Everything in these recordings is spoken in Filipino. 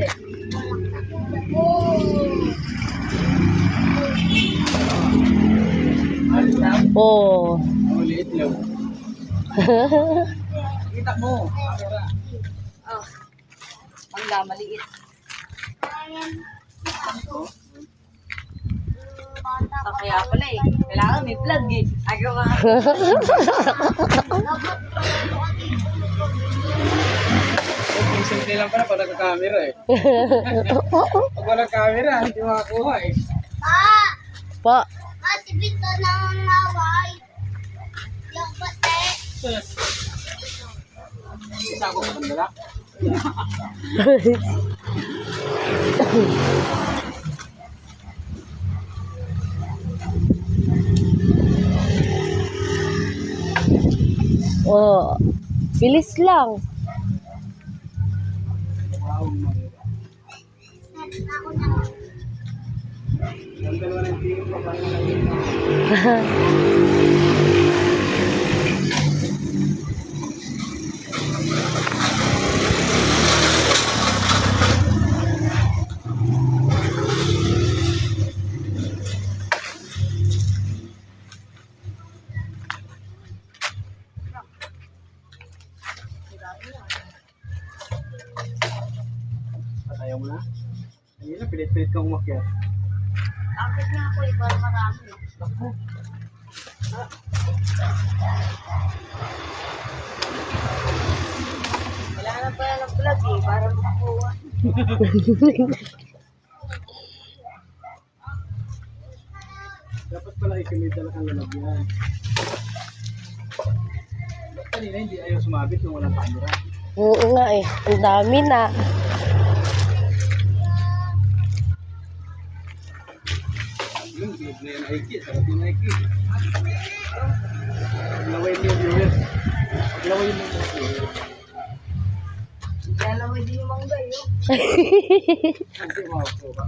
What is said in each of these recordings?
ulit. Oh. Ulit lang. Kita mo. Camera. Oh. Mangga, maliit. Kaya pala eh. Kailangan may vlog eh. Agawa. Simple lang pala pag nagka-camera eh. Pag walang camera, hindi makakuha eh. Pa. Masipit na nangangaway. Yung bate. Isa ako sa kandala. Oh. Bilis lang. Ako na. Ang dalawa ng tingin pa pa ayaw mo na? Hindi na, pilit-pilit kang umakyat. Akit nga ako eh, para marami. Ako. Wala na pala ng vlog eh, para makakuha. Dapat pala ikimid talaga ang lalagyan. Ba't kanina hindi ayaw sumabit nung walang camera? Oo nga eh. Ang dami na. Yung bilog na yung Nike, sarap yung Nike. Paglaway niyo yung viewers. Paglaway niyo yung viewers. Lalaway din yung mangga yun. Hindi makakuha.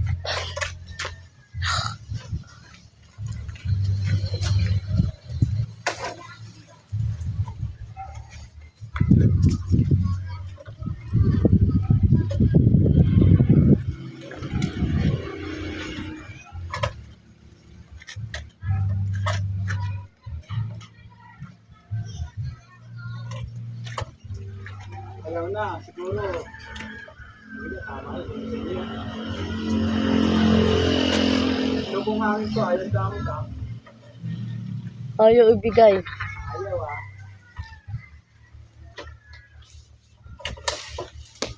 Alam na, siguro. Hindi, tama na. Yung bumangin ko, ayaw dami ka. Ayaw ibigay. Ayaw ah.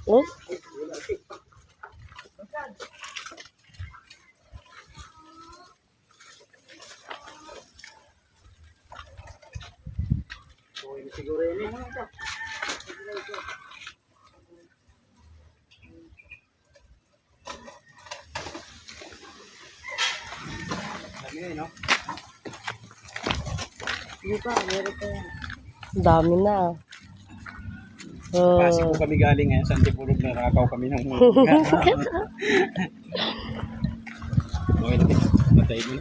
Oh? Siguro yun eh. Dami na eh, no? Hindi pa, meron pa yan. Ang dami na. Oh. Pasig po kami galing ngayon sa Antipulog, narakaw kami ng mga. Okay, matay mo na.